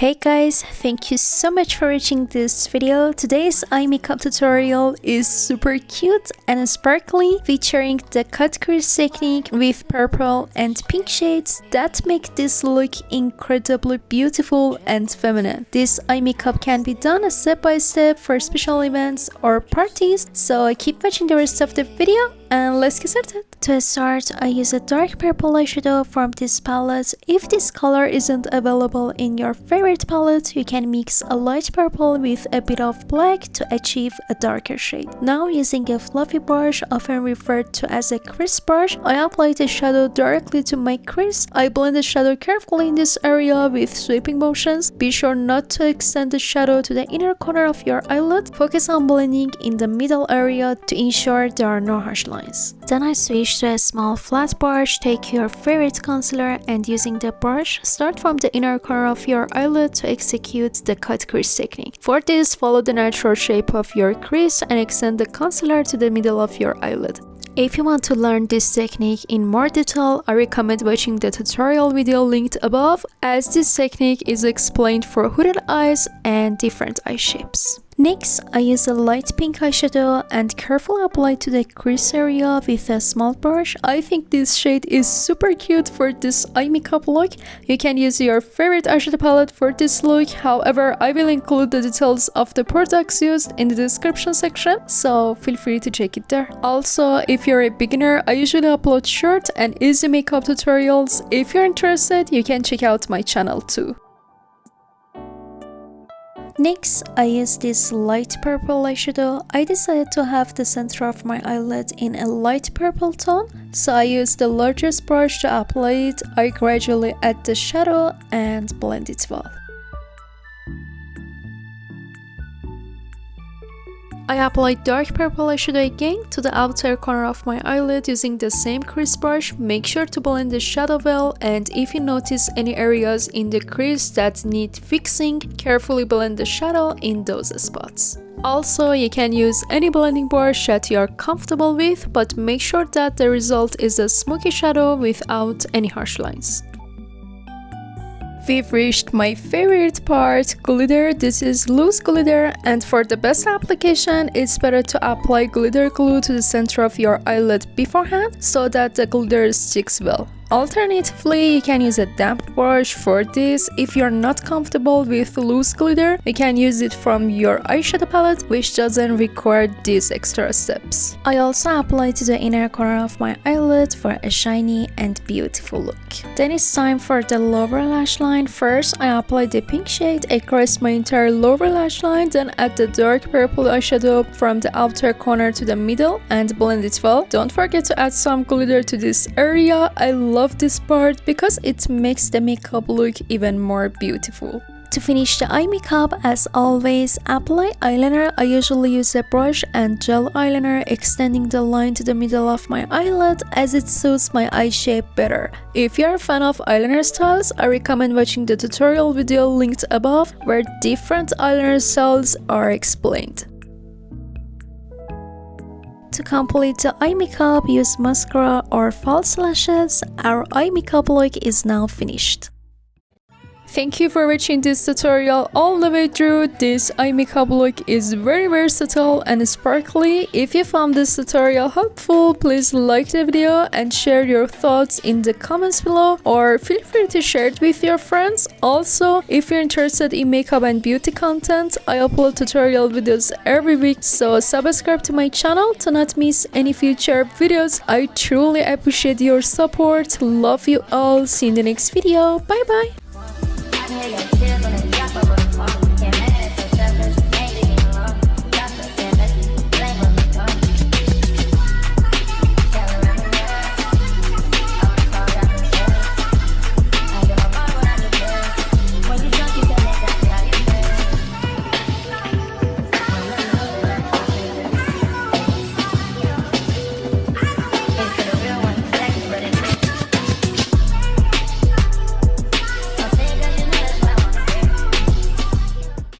Hey guys, thank you so much for watching this video. Today's eye makeup tutorial is super cute and sparkly, featuring the cut crease technique with purple and pink shades that make this look incredibly beautiful and feminine. This eye makeup can be done step by step for special events or parties, so keep watching the rest of the video and let's get started. To start, I use a dark purple eyeshadow from this palette. If this color isn't available in your favorite palette, you can mix a light purple with a bit of black to achieve a darker shade. Now, using a fluffy brush, often referred to as a crease brush, I apply the shadow directly to my crease. I blend the shadow carefully in this area with sweeping motions. Be sure not to extend the shadow to the inner corner of your eyelid. Focus on blending in the middle area to ensure there are no harsh lines. Then I switch to a small flat brush. Take your favorite concealer and using the brush, start from the inner corner of your eyelid to execute the cut crease technique. For this, follow the natural shape of your crease and extend the concealer to the middle of your eyelid. If you want to learn this technique in more detail, I recommend watching the tutorial video linked above, as this technique is explained for hooded eyes and different eye shapes. Next, I use a light pink eyeshadow and carefully apply to the crease area with a small brush. I think this shade is super cute for this eye makeup look. You can use your favorite eyeshadow palette for this look. However, I will include the details of the products used in the description section, so feel free to check it there. Also, if you're a beginner, I usually upload short and easy makeup tutorials. If you're interested, you can check out my channel too. Next, I use this light purple eyeshadow. I decided to have the center of my eyelid in a light purple tone, so I use the largest brush to apply it. I gradually add the shadow and blend it well. I apply dark purple eyeshadow again to the outer corner of my eyelid using the same crease brush. Make sure to blend the shadow well, and if you notice any areas in the crease that need fixing, carefully blend the shadow in those spots. Also, you can use any blending brush that you are comfortable with, but make sure that the result is a smoky shadow without any harsh lines. We've reached my favorite part, glitter. This is loose glitter, and for the best application, it's better to apply glitter glue to the center of your eyelid beforehand so that the glitter sticks well. Alternatively, you can use a damp brush for this. If you're not comfortable with loose glitter, you can use it from your eyeshadow palette, which doesn't require these extra steps. I also apply to the inner corner of my eyelid for a shiny and beautiful look. Then it's time for the lower lash line. First, I apply the pink shade across my entire lower lash line, then add the dark purple eyeshadow from the outer corner to the middle and blend it well. Don't forget to add some glitter to this area. I love this part because it makes the makeup look even more beautiful. To finish the eye makeup, as always, apply eyeliner. I usually use a brush and gel eyeliner, extending the line to the middle of my eyelid as it suits my eye shape better. If you're a fan of eyeliner styles, I recommend watching the tutorial video linked above, where different eyeliner styles are explained. To complete the eye makeup, use mascara or false lashes. Our eye makeup look is now finished. Thank you for watching this tutorial all the way through. This eye makeup look is very versatile and sparkly. If you found this tutorial helpful, please like the video and share your thoughts in the comments below, or feel free to share it with your friends. Also, if you're interested in makeup and beauty content, I upload tutorial videos every week, so subscribe to my channel to not miss any future videos. I truly appreciate your support. Love you all. See you in the next video. Bye bye. Yeah, yeah, yeah.